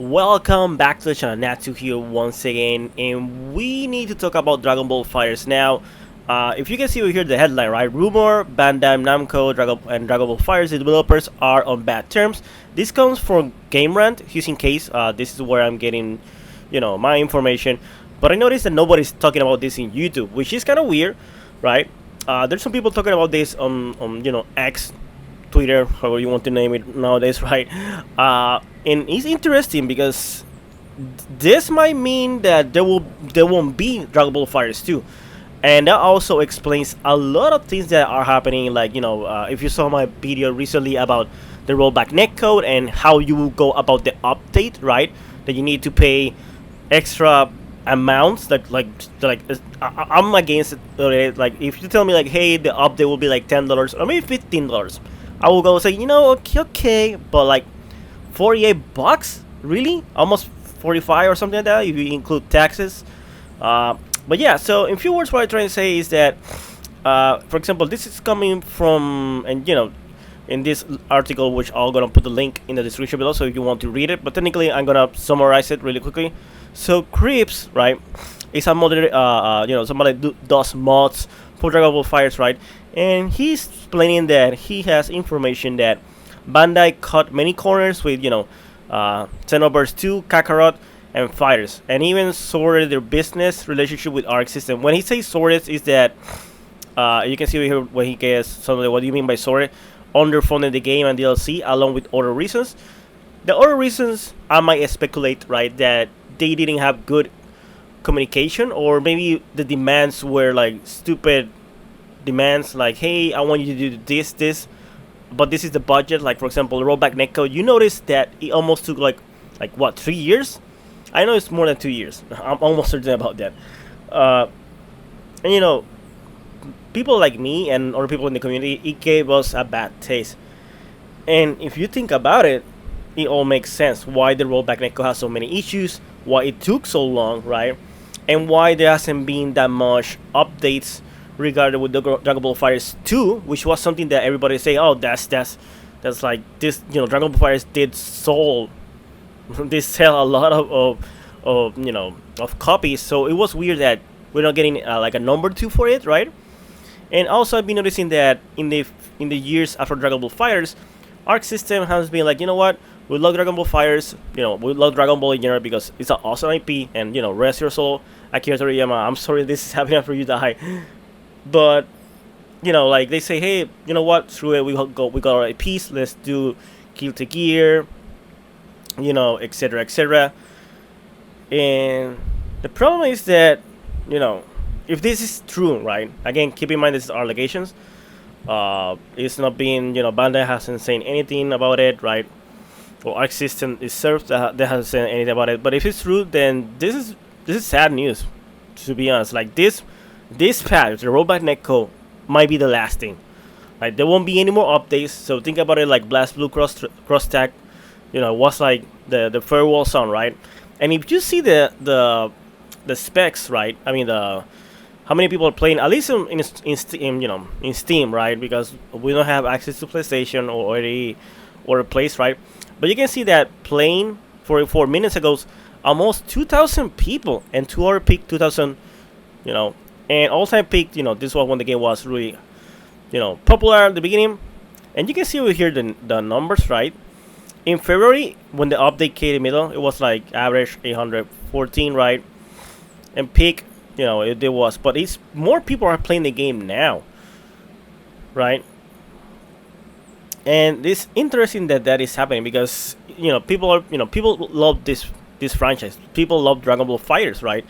Welcome back to the channel. Natsu here once again, and we need to talk about Dragon Ball FighterZ now. If you can see over here the headline, right? Rumor: Bandai Namco and Dragon Ball FighterZ developers are on bad terms. This comes from Game Rant. Just in case, this is where I'm getting, my information. But I noticed that nobody's talking about this in YouTube, which is kind of weird, right? There's some people talking about this on X, Twitter, however you want to name it nowadays, right? And it's interesting because this might mean that there won't be Dragon Ball FighterZ 2, and that also explains a lot of things that are happening. Like if you saw my video recently about the rollback netcode and how you will go about the update, right? That you need to pay extra amounts I'm against it. Like if you tell me like, hey, the update will be like $10 or maybe $15, I will go say, okay, but like $48, really? Almost 45 or something like that if you include taxes. But yeah, so in few words, what I'm trying to say is that, for example, this is coming from, and in this article, which I'm gonna put the link in the description below, so if you want to read it. But technically, I'm gonna summarize it really quickly. So Crips, right, is a modder, somebody does mods for Dragon Ball FighterZ, right? And he's explaining that he has information that Bandai cut many corners with, Xenoverse 2, Kakarot, and FighterZ, and even sorted their business relationship with Arc System. When he says sorted, is that you can see here when he gets something. What do you mean by sorted? Underfunded the game and DLC, along with other reasons. The other reasons I might speculate, right, that they didn't have good communication, or maybe the demands were like stupid demands, like, hey, I want you to do this, but this is the budget. Like for example, the rollback netcode. You notice that it almost took like what, 3 years? I know it's more than 2 years. I'm almost certain about that. And people like me and other people in the community, it gave us a bad taste. And if you think about it, it all makes sense why the rollback netcode has so many issues, why it took so long, right? And why there hasn't been that much updates regarding with the Dragon Ball FighterZ 2, which was something that everybody say, oh, that's like this. Dragon Ball FighterZ did sell a lot of copies. So it was weird that we're not getting like a number 2 for it, right? And also I've been noticing that in the years after Dragon Ball FighterZ, Arc System has been like, you know what, we love Dragon Ball FighterZ, we love Dragon Ball in general because it's an awesome IP, and rest your soul, Akira Toriyama. I'm sorry this is happening after you die, but like they say, hey, you know what, screw it, we got our IPs, let's do Guilty Gear, etc., etc. And the problem is that, if this is true, right? Again, keep in mind this is our allegations. It's not being, Bandai hasn't said anything about it, right? Or Arc System itself that hasn't said anything about it. But if it's true, then this is sad news, to be honest. Like this patch, the rollback netcode, might be the last thing. Like there won't be any more updates. So think about it like Blast Blue Cross Tag, was like the farewell song, right? And if you see the specs, right? I mean how many people are playing, at least in Steam, in Steam, right? Because we don't have access to PlayStation or a place, right? But you can see that playing 44 minutes ago, almost 2,000 people, and 2-hour peak 2,000, and all-time peak, this was when the game was really, popular at the beginning. And you can see over here the numbers, right? In February, when the update came in the middle, it was like average 814, right? And peak, it was, but it's more people are playing the game now, right? And it's interesting that is happening because people love this franchise. People love Dragon Ball FighterZ, right?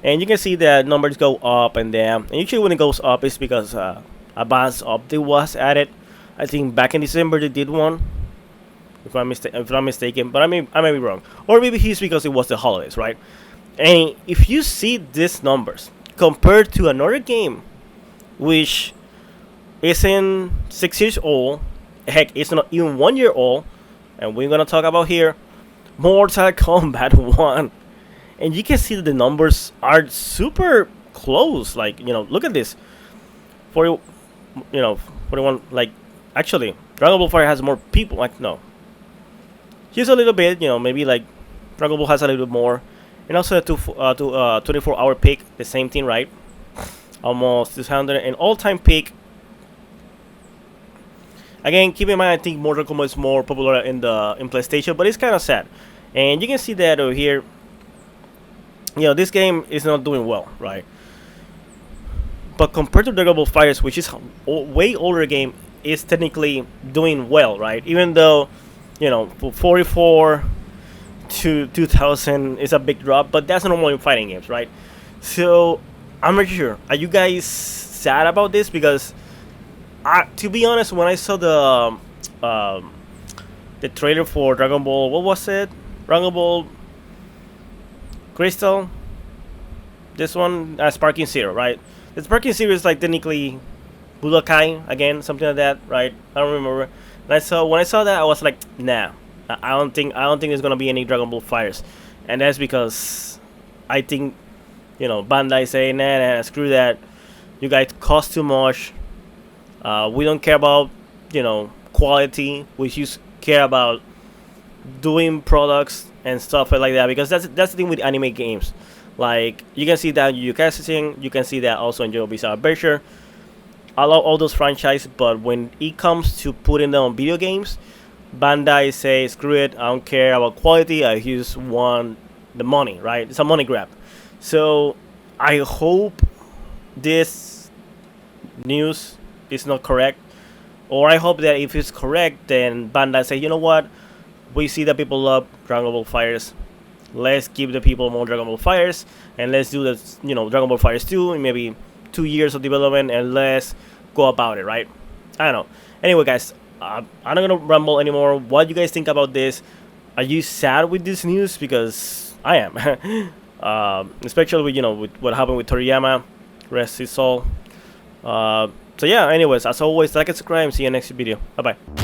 And you can see that numbers go up and down. And usually when it goes up, it's because advanced update was added. I think back in December they did one, if I'm not mistaken, but I may be wrong, or maybe it's because it was the holidays, right? And if you see these numbers compared to another game, which isn't 6 years old, heck, it's not even 1 year old, and we're gonna talk about here, Mortal Kombat 1, and you can see that the numbers are super close. Like look at this, 40, 41. Like actually, Dragon Ball Fire has more people. Like no, just a little bit, maybe like Dragon Ball has a little bit more, and also the 24-hour peak, the same thing, right? Almost 200, and all-time peak. Again, keep in mind, I think Mortal Kombat is more popular in PlayStation, but it's kind of sad. And you can see that over here. You know, this game is not doing well, right? But compared to Dragon Ball FighterZ, which is a way older game, is technically doing well, right? Even though, you know, 44 to 2000 is a big drop, but that's normal in fighting games, right? So I'm not sure. Are you guys sad about this? Because to be honest, when I saw the trailer for Dragon Ball, what was it? Dragon Ball Crystal. This one, Sparking Zero, right? The Sparking Zero is like technically Budokai again, something like that, right? I don't remember. And when I saw that, I was like, nah, I don't think there's gonna be any Dragon Ball FighterZ, and that's because I think, you know, Bandai say, nah, screw that. You guys cost too much. We don't care about, you know, quality. We just care about doing products and stuff like that, because that's the thing with anime games. Like, you can see that in Yu Casting, you can see that also in Joe Bizarre Adventure. I love all those franchises, but when it comes to putting them on video games, Bandai say, screw it, I don't care about quality, I just want the money, right? It's a money grab. So I hope this news is not correct, or I hope that if it's correct, then Bandai say, you know what, we see that people love Dragon Ball FighterZ, let's give the people more Dragon Ball FighterZ, and let's do the, you know, Dragon Ball FighterZ 2 in maybe 2 years of development, and let's go about it, right? I don't know. Anyway, guys, I'm not gonna ramble anymore. What do you guys think about this? Are you sad with this news? Because I am. Especially with, you know, with what happened with Toriyama. Rest his soul. So yeah, anyways, as always, like and subscribe, and see you next video. Bye bye.